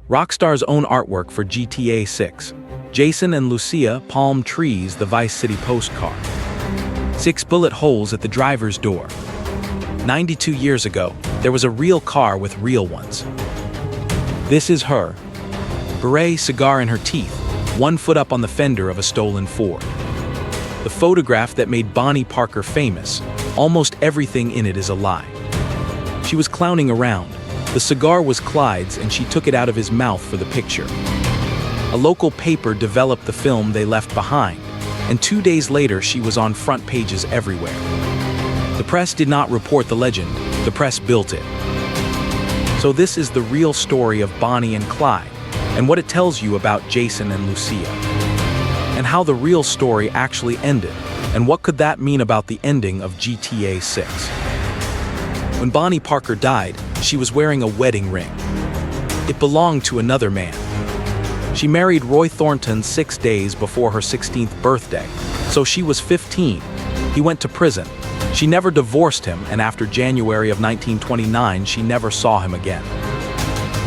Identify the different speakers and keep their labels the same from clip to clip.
Speaker 1: Rockstar's own artwork for GTA 6. Jason and Lucia, palm trees, the Vice City postcard. 6 bullet holes at the driver's door. 92 years ago, there was a real car with real ones. This is her. Beret, cigar in her teeth, 1 foot up on the fender of a stolen Ford. The photograph that made Bonnie Parker famous, almost everything in it is a lie. She was clowning around. The cigar was Clyde's and she took it out of his mouth for the picture. A local paper developed the film they left behind, and 2 days later she was on front pages everywhere. The press did not report the legend, the press built it. So this is the real story of Bonnie and Clyde, and what it tells you about Jason and Lucia. And how the real story actually ended, and what could that mean about the ending of GTA 6. When Bonnie Parker died, she was wearing a wedding ring. It belonged to another man. She married Roy Thornton 6 days before her 16th birthday, so she was 15. He went to prison. She never divorced him, and after January of 1929, she never saw him again.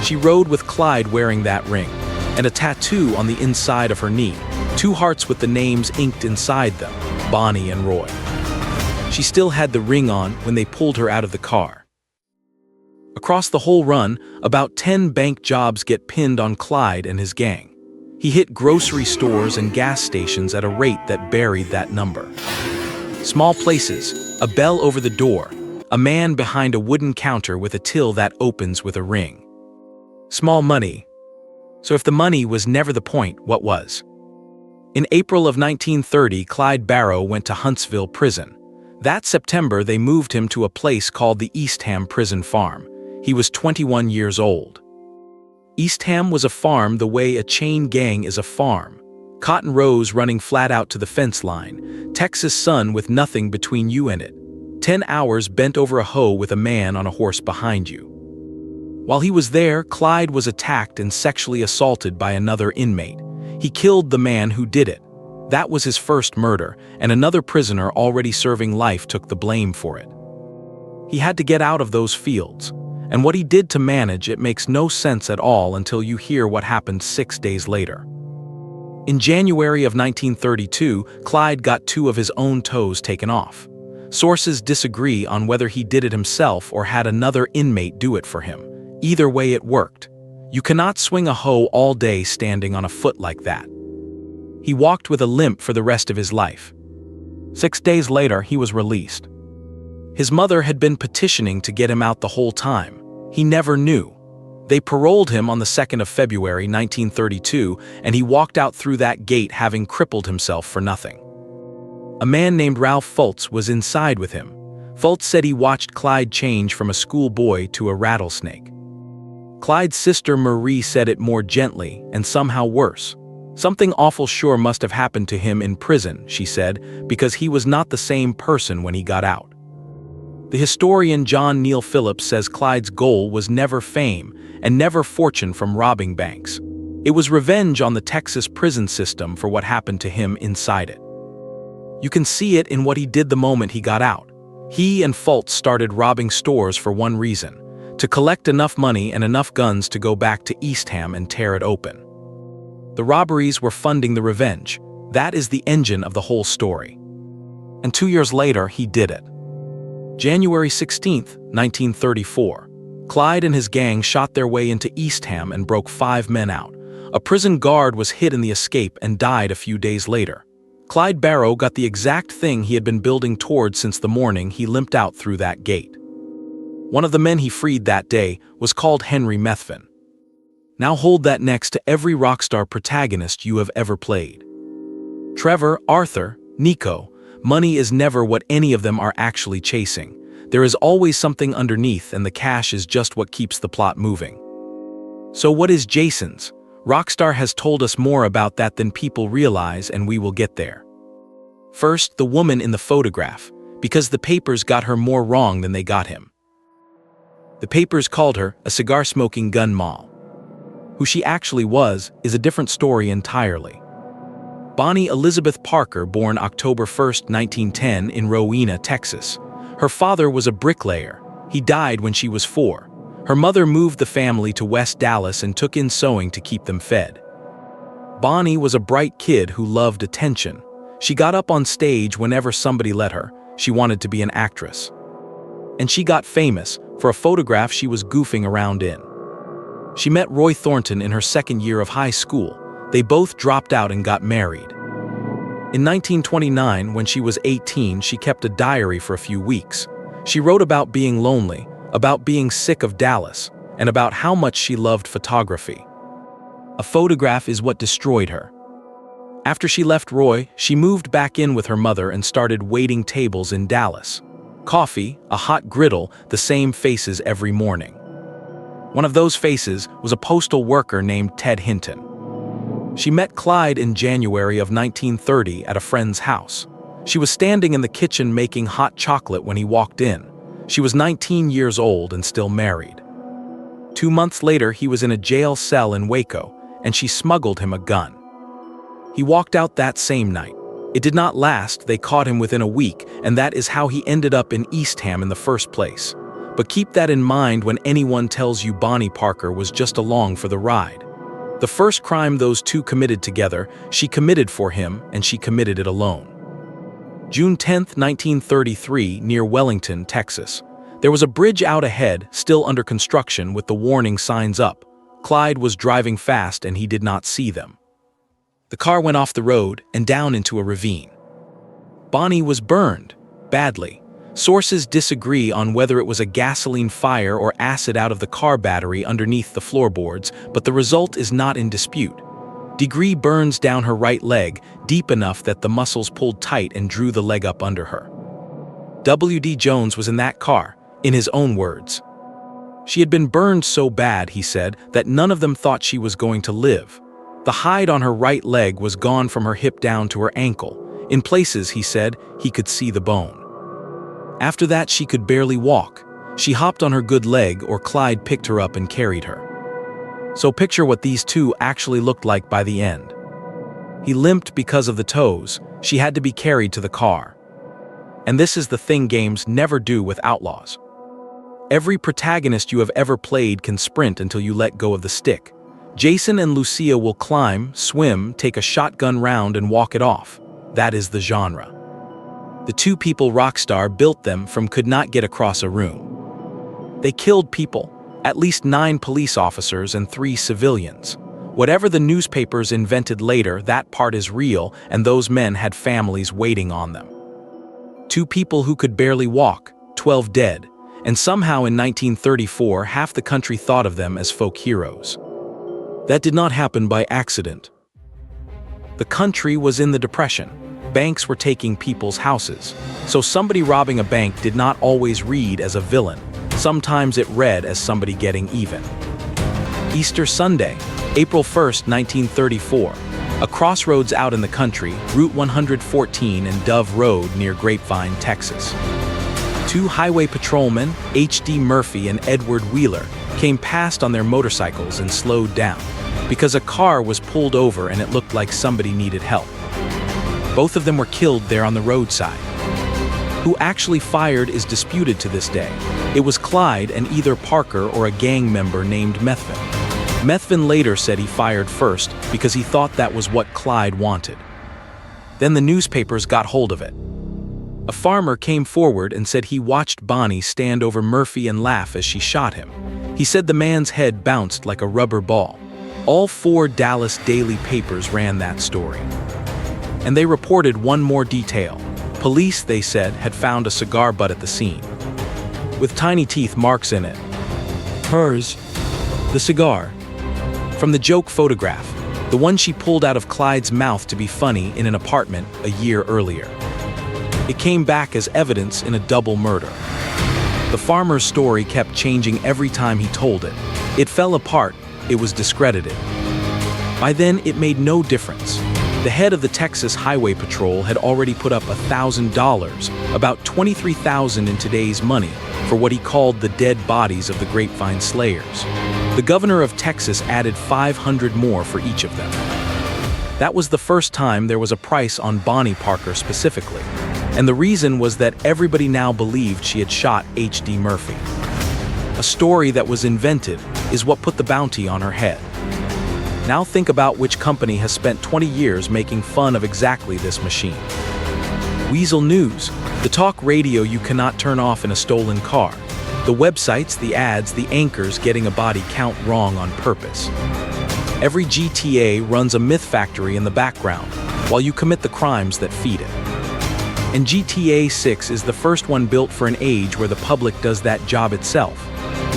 Speaker 1: She rode with Clyde wearing that ring, and a tattoo on the inside of her knee, 2 hearts with the names inked inside them, Bonnie and Roy. She still had the ring on when they pulled her out of the car. Across the whole run, about 10 bank jobs get pinned on Clyde and his gang. He hit grocery stores and gas stations at a rate that buried that number. Small places, a bell over the door, a man behind a wooden counter with a till that opens with a ring. Small money. So if the money was never the point, what was? In April of 1930, Clyde Barrow went to Huntsville Prison. That September, they moved him to a place called the Eastham Prison Farm. He was 21 years old. Eastham was a farm the way a chain gang is a farm. Cotton rows running flat out to the fence line. Texas sun with nothing between you and it. 10 hours bent over a hoe with a man on a horse behind you. While he was there, Clyde was attacked and sexually assaulted by another inmate. He killed the man who did it. That was his first murder, and another prisoner already serving life took the blame for it. He had to get out of those fields, and what he did to manage it makes no sense at all until you hear what happened 6 days later. In January of 1932, Clyde got 2 of his own toes taken off. Sources disagree on whether he did it himself or had another inmate do it for him. Either way, it worked. You cannot swing a hoe all day standing on a foot like that. He walked with a limp for the rest of his life. 6 days later, he was released. His mother had been petitioning to get him out the whole time. He never knew. They paroled him on the 2nd of February 1932, and he walked out through that gate having crippled himself for nothing. A man named Ralph Fultz was inside with him. Fultz said he watched Clyde change from a schoolboy to a rattlesnake. Clyde's sister Marie said it more gently and somehow worse. Something awful sure must have happened to him in prison, she said, because he was not the same person when he got out. The historian John Neal Phillips says Clyde's goal was never fame and never fortune from robbing banks. It was revenge on the Texas prison system for what happened to him inside it. You can see it in what he did the moment he got out. He and Fultz started robbing stores for one reason: to collect enough money and enough guns to go back to Eastham and tear it open. The robberies were funding the revenge. That is the engine of the whole story. And 2 years later, he did it. January 16, 1934. Clyde and his gang shot their way into Eastham and broke 5 men out. A prison guard was hit in the escape and died a few days later. Clyde Barrow got the exact thing he had been building toward since the morning he limped out through that gate. One of the men he freed that day was called Henry Methvin. Now hold that next to every Rockstar protagonist you have ever played. Trevor, Arthur, Nico. Money is never what any of them are actually chasing. There is always something underneath, and the cash is just what keeps the plot moving. So what is Jason's? Rockstar has told us more about that than people realize, and we will get there. First, the woman in the photograph, because the papers got her more wrong than they got him. The papers called her a cigar-smoking gun moll. Who she actually was is a different story entirely. Bonnie Elizabeth Parker, born October 1, 1910 in Rowena, Texas. Her father was a bricklayer. He died when she was 4. Her mother moved the family to West Dallas and took in sewing to keep them fed. Bonnie was a bright kid who loved attention. She got up on stage whenever somebody let her. She wanted to be an actress. And she got famous for a photograph she was goofing around in. She met Roy Thornton in her second year of high school. They both dropped out and got married. In 1929, when she was 18, she kept a diary for a few weeks. She wrote about being lonely, about being sick of Dallas, and about how much she loved photography. A photograph is what destroyed her. After she left Roy, she moved back in with her mother and started waiting tables in Dallas. Coffee, a hot griddle, the same faces every morning. One of those faces was a postal worker named Ted Hinton. She met Clyde in January of 1930 at a friend's house. She was standing in the kitchen making hot chocolate when he walked in. She was 19 years old and still married. 2 months later, he was in a jail cell in Waco, and she smuggled him a gun. He walked out that same night. It did not last, they caught him within a week, and that is how he ended up in Eastham in the first place. But keep that in mind when anyone tells you Bonnie Parker was just along for the ride. The first crime those two committed together, she committed for him, and she committed it alone. June 10, 1933, near Wellington, Texas. There was a bridge out ahead, still under construction, with the warning signs up. Clyde was driving fast and he did not see them. The car went off the road and down into a ravine. Bonnie was burned, badly. Sources disagree on whether it was a gasoline fire or acid out of the car battery underneath the floorboards, but the result is not in dispute. Degree burns down her right leg, deep enough that the muscles pulled tight and drew the leg up under her. W.D. Jones was in that car, in his own words. She had been burned so bad, he said, that none of them thought she was going to live. The hide on her right leg was gone from her hip down to her ankle. In places, he said, he could see the bone. After that, she could barely walk. She hopped on her good leg, or Clyde picked her up and carried her. So picture what these two actually looked like by the end. He limped because of the toes. She had to be carried to the car. And this is the thing games never do with outlaws. Every protagonist you have ever played can sprint until you let go of the stick. Jason and Lucia will climb, swim, take a shotgun round and walk it off. That is the genre. The two people Rockstar built them from could not get across a room. They killed people, at least 9 police officers and 3 civilians. Whatever the newspapers invented later, that part is real, and those men had families waiting on them. 2 people who could barely walk, 12 dead, and somehow in 1934 half the country thought of them as folk heroes. That did not happen by accident. The country was in the Depression. Banks were taking people's houses. So somebody robbing a bank did not always read as a villain. Sometimes it read as somebody getting even. Easter Sunday, April 1st, 1934. A crossroads out in the country, Route 114 and Dove Road near Grapevine, Texas. 2 highway patrolmen, H.D. Murphy and Edward Wheeler, came past on their motorcycles and slowed down because a car was pulled over and it looked like somebody needed help. Both of them were killed there on the roadside. Who actually fired is disputed to this day. It was Clyde and either Parker or a gang member named Methvin. Methvin later said he fired first because he thought that was what Clyde wanted. Then the newspapers got hold of it. A farmer came forward and said he watched Bonnie stand over Murphy and laugh as she shot him. He said the man's head bounced like a rubber ball. All 4 Dallas daily papers ran that story. And they reported one more detail. Police, they said, had found a cigar butt at the scene, with tiny teeth marks in it. Hers. The cigar. From the joke photograph, the one she pulled out of Clyde's mouth to be funny in an apartment a year earlier. It came back as evidence in a double murder. The farmer's story kept changing every time he told it. It fell apart, it was discredited. By then, it made no difference. The head of the Texas Highway Patrol had already put up $1,000, about $23,000 in today's money, for what he called the dead bodies of the Grapevine Slayers. The governor of Texas added $500 more for each of them. That was the first time there was a price on Bonnie Parker specifically, and the reason was that everybody now believed she had shot H.D. Murphy. A story that was invented is what put the bounty on her head. Now think about which company has spent 20 years making fun of exactly this machine. Weasel News, the talk radio you cannot turn off in a stolen car. The websites, the ads, the anchors getting a body count wrong on purpose. Every GTA runs a myth factory in the background while you commit the crimes that feed it. And GTA 6 is the first one built for an age where the public does that job itself,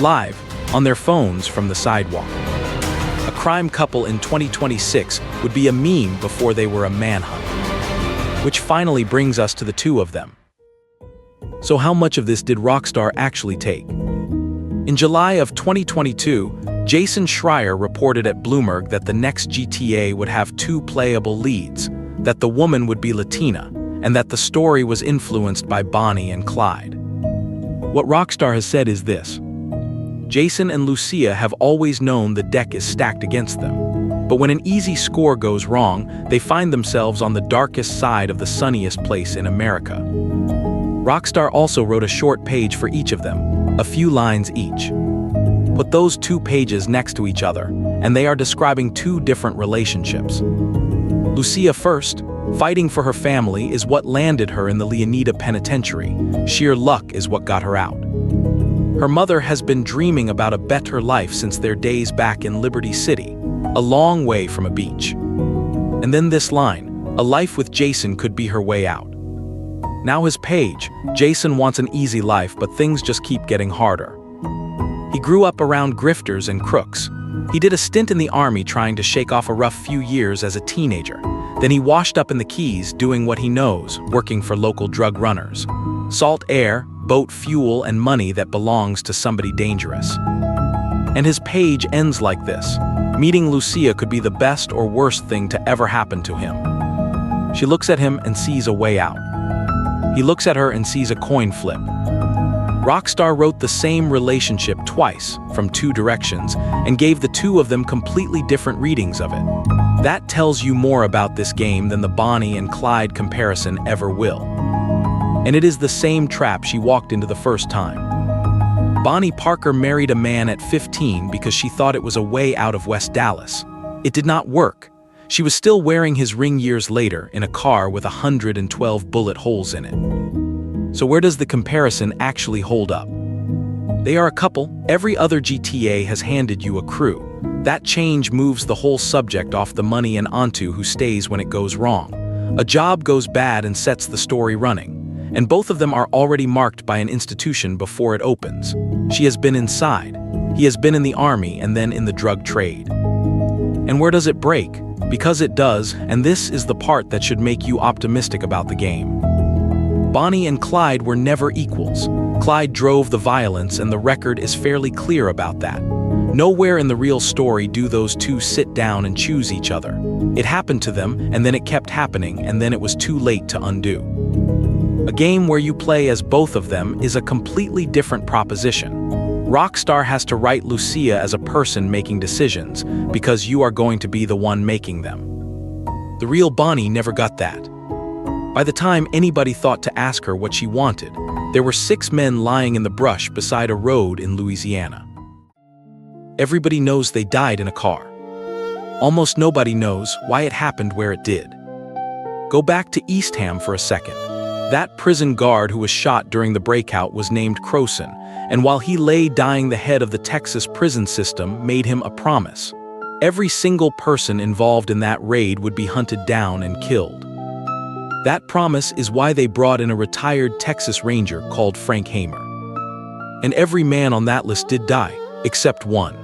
Speaker 1: live, on their phones from the sidewalk. A crime couple in 2026 would be a meme before they were a manhunt. Which finally brings us to the two of them. So how much of this did Rockstar actually take? In July of 2022, Jason Schreier reported at Bloomberg that the next GTA would have 2 playable leads, that the woman would be Latina, and that the story was influenced by Bonnie and Clyde. What Rockstar has said is this: Jason and Lucia have always known the deck is stacked against them. But when an easy score goes wrong, they find themselves on the darkest side of the sunniest place in America. Rockstar also wrote a short page for each of them, a few lines each. Put those 2 pages next to each other, and they are describing 2 different relationships. Lucia first, fighting for her family is what landed her in the Latina penitentiary. Sheer luck is what got her out. Her mother has been dreaming about a better life since their days back in Liberty City, a long way from a beach. And then this line, a life with Jason could be her way out. Now his page, Jason wants an easy life, but things just keep getting harder. He grew up around grifters and crooks. He did a stint in the army trying to shake off a rough few years as a teenager. Then he washed up in the Keys doing what he knows, working for local drug runners. Salt air, boat fuel, and money that belongs to somebody dangerous. And his page ends like this: meeting Lucia could be the best or worst thing to ever happen to him. She looks at him and sees a way out. He looks at her and sees a coin flip. Rockstar wrote the same relationship twice, from 2 directions, and gave the 2 of them completely different readings of it. That tells you more about this game than the Bonnie and Clyde comparison ever will. And it is the same trap she walked into the first time. Bonnie Parker married a man at 15 because she thought it was a way out of West Dallas. It did not work. She was still wearing his ring years later in a car with 112 bullet holes in it. So where does the comparison actually hold up? They are a couple. Every other GTA has handed you a crew. That change moves the whole subject off the money and onto who stays when it goes wrong. A job goes bad and sets the story running. And both of them are already marked by an institution before it opens. She has been inside. He has been in the army and then in the drug trade. And where does it break? Because it does, and this is the part that should make you optimistic about the game. Bonnie and Clyde were never equals. Clyde drove the violence, and the record is fairly clear about that. Nowhere in the real story do those 2 sit down and choose each other. It happened to them, and then it kept happening, and then it was too late to undo. A game where you play as both of them is a completely different proposition. Rockstar has to write Lucia as a person making decisions, because you are going to be the one making them. The real Bonnie never got that. By the time anybody thought to ask her what she wanted, there were 6 men lying in the brush beside a road in Louisiana. Everybody knows they died in a car. Almost nobody knows why it happened where it did. Go back to Eastham for a second. That prison guard who was shot during the breakout was named Croson, and while he lay dying, the head of the Texas prison system made him a promise. Every single person involved in that raid would be hunted down and killed. That promise is why they brought in a retired Texas Ranger called Frank Hamer. And every man on that list did die, except one.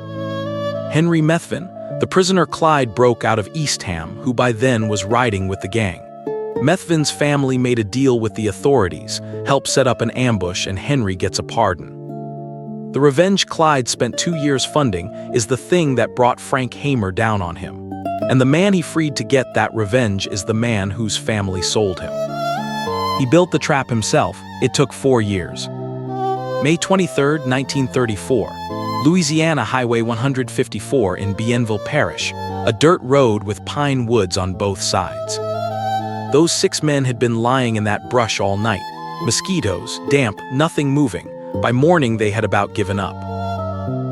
Speaker 1: Henry Methvin, the prisoner Clyde broke out of Eastham, who by then was riding with the gang. Methvin's family made a deal with the authorities, helped set up an ambush, and Henry gets a pardon. The revenge Clyde spent 2 years funding is the thing that brought Frank Hamer down on him. And the man he freed to get that revenge is the man whose family sold him. He built the trap himself. It took 4 years. May 23, 1934, Louisiana Highway 154 in Bienville Parish, a dirt road with pine woods on both sides. Those 6 men had been lying in that brush all night. Mosquitoes, damp, nothing moving. By morning they had about given up.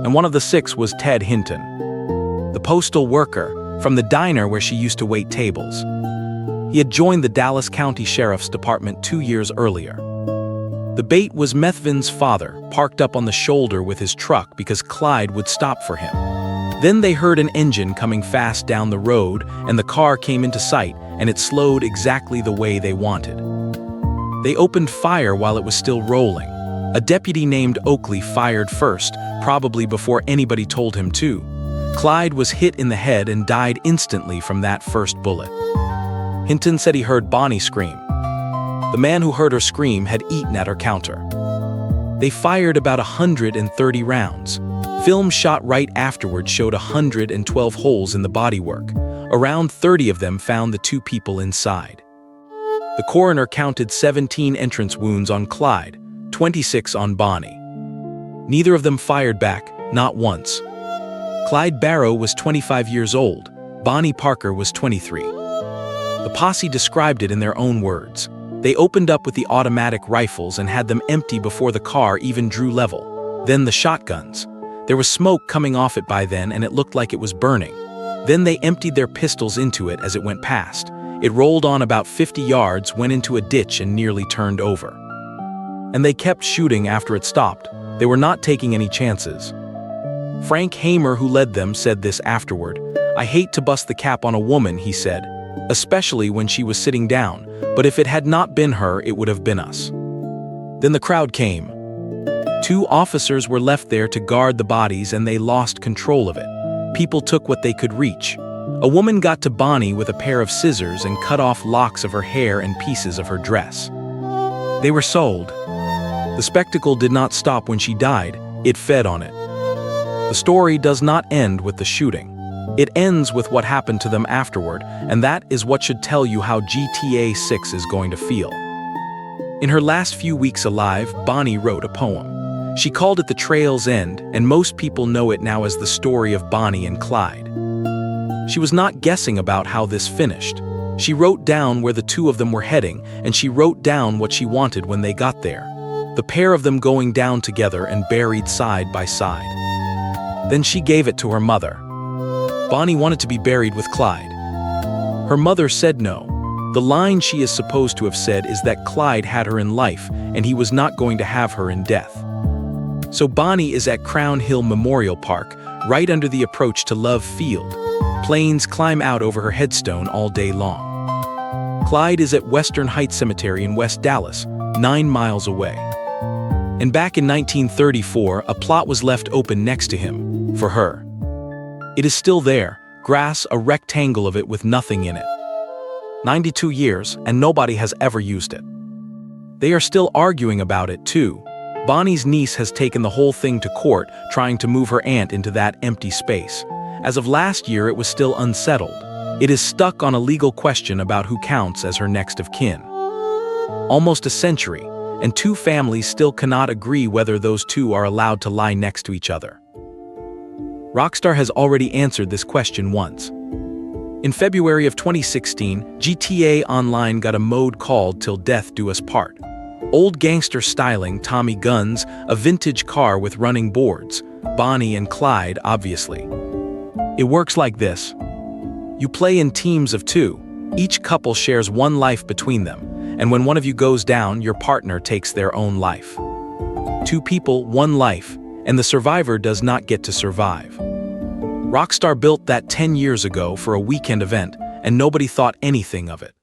Speaker 1: and one of the 6 was Ted Hinton, the postal worker from the diner where she used to wait tables. He had joined the Dallas County Sheriff's Department 2 years earlier. The bait was Methvin's father, parked up on the shoulder with his truck because Clyde would stop for him. Then they heard an engine coming fast down the road, and the car came into sight, and it slowed exactly the way they wanted. They opened fire while it was still rolling. A deputy named Oakley fired first, probably before anybody told him to. Clyde was hit in the head and died instantly from that first bullet. Hinton said he heard Bonnie scream. The man who heard her scream had eaten at her counter. They fired about 130 rounds. Film shot right afterward showed 112 holes in the bodywork. Around 30 of them found the 2 people inside. The coroner counted 17 entrance wounds on Clyde, 26 on Bonnie. Neither of them fired back, not once. Clyde Barrow was 25 years old. Bonnie Parker was 23. The posse described it in their own words. They opened up with the automatic rifles and had them empty before the car even drew level. Then the shotguns. There was smoke coming off it by then, and it looked like it was burning. Then they emptied their pistols into it as it went past. It rolled on about 50 yards, went into a ditch, and nearly turned over. And they kept shooting after it stopped. They were not taking any chances. Frank Hamer, who led them, said this afterward. "I hate to bust the cap on a woman," he said, "especially when she was sitting down, but if it had not been her, it would have been us." Then the crowd came. 2 officers were left there to guard the bodies, and they lost control of it. People took what they could reach. A woman got to Bonnie with a pair of scissors and cut off locks of her hair and pieces of her dress. They were sold. The spectacle did not stop when she died, it fed on it. The story does not end with the shooting. It ends with what happened to them afterward, and that is what should tell you how GTA 6 is going to feel. In her last few weeks alive, Bonnie wrote a poem. She called it The Trail's End, and most people know it now as the story of Bonnie and Clyde. She was not guessing about how this finished. She wrote down where the 2 of them were heading, and she wrote down what she wanted when they got there. The pair of them going down together and buried side by side. Then she gave it to her mother. Bonnie wanted to be buried with Clyde. Her mother said no. The line she is supposed to have said is that Clyde had her in life, and he was not going to have her in death. So Bonnie is at Crown Hill Memorial Park, right under the approach to Love Field. Planes climb out over her headstone all day long. Clyde is at Western Heights Cemetery in West Dallas, 9 miles away. And back in 1934, a plot was left open next to him, for her. It is still there, grass, a rectangle of it with nothing in it. 92 years, and nobody has ever used it. They are still arguing about it, too. Bonnie's niece has taken the whole thing to court, trying to move her aunt into that empty space. As of last year, it was still unsettled. It is stuck on a legal question about who counts as her next of kin. Almost a century, and 2 families still cannot agree whether those 2 are allowed to lie next to each other. Rockstar has already answered this question once. In February of 2016, GTA Online got a mode called Till Death Do Us Part. Old gangster styling, Tommy guns, a vintage car with running boards, Bonnie and Clyde, obviously. It works like this. You play in teams of 2. Each couple shares 1 life between them, and when one of you goes down, your partner takes their own life. 2 people, 1 life, and the survivor does not get to survive. Rockstar built that 10 years ago for a weekend event, and nobody thought anything of it.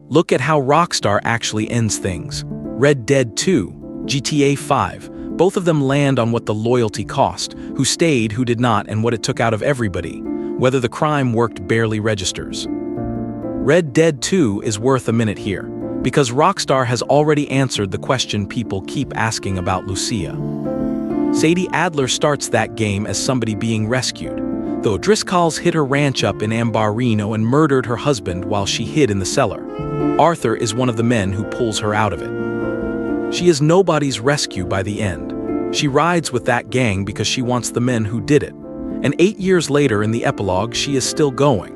Speaker 1: Look at how Rockstar actually ends things. Red Dead 2, GTA 5, both of them land on what the loyalty cost, who stayed, who did not, and what it took out of everybody, whether the crime worked barely registers. Red Dead 2 is worth a minute here, because Rockstar has already answered the question people keep asking about Lucia. Sadie Adler starts that game as somebody being rescued, though Driscolls hit her ranch up in Ambarino and murdered her husband while she hid in the cellar. Arthur is one of the men who pulls her out of it. She is nobody's rescue by the end. She rides with that gang because she wants the men who did it. And 8 years later in the epilogue, she is still going.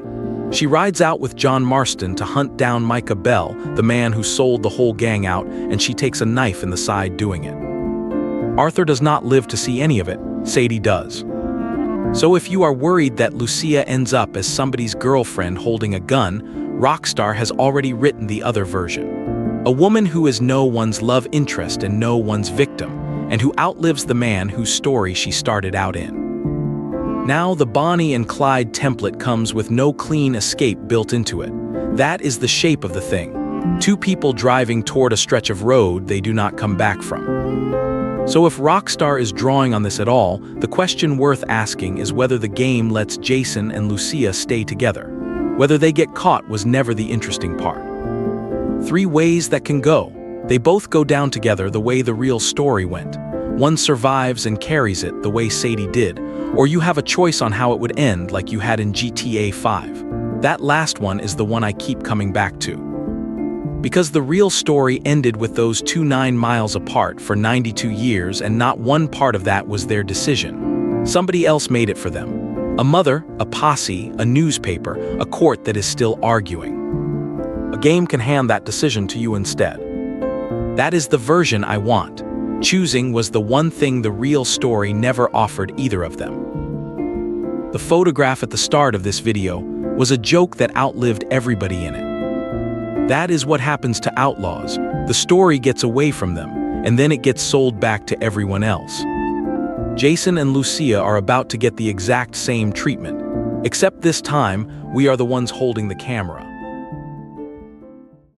Speaker 1: She rides out with John Marston to hunt down Micah Bell, the man who sold the whole gang out, and she takes a knife in the side doing it. Arthur does not live to see any of it, Sadie does. So if you are worried that Lucia ends up as somebody's girlfriend holding a gun, Rockstar has already written the other version. A woman who is no one's love interest and no one's victim, and who outlives the man whose story she started out in. Now the Bonnie and Clyde template comes with no clean escape built into it. That is the shape of the thing. Two people driving toward a stretch of road they do not come back from. So if Rockstar is drawing on this at all, the question worth asking is whether the game lets Jason and Lucia stay together. Whether they get caught was never the interesting part. 3 ways that can go. They both go down together the way the real story went. One survives and carries it the way Sadie did, or you have a choice on how it would end like you had in GTA 5. That last one is the one I keep coming back to. Because the real story ended with those 2 9 miles apart for 92 years and not one part of that was their decision. Somebody else made it for them. A mother, a posse, a newspaper, a court that is still arguing. A game can hand that decision to you instead. That is the version I want. Choosing was the one thing the real story never offered either of them. The photograph at the start of this video was a joke that outlived everybody in it. That is what happens to outlaws. The story gets away from them, and then it gets sold back to everyone else. Jason and Lucia are about to get the exact same treatment, except this time, we are the ones holding the camera.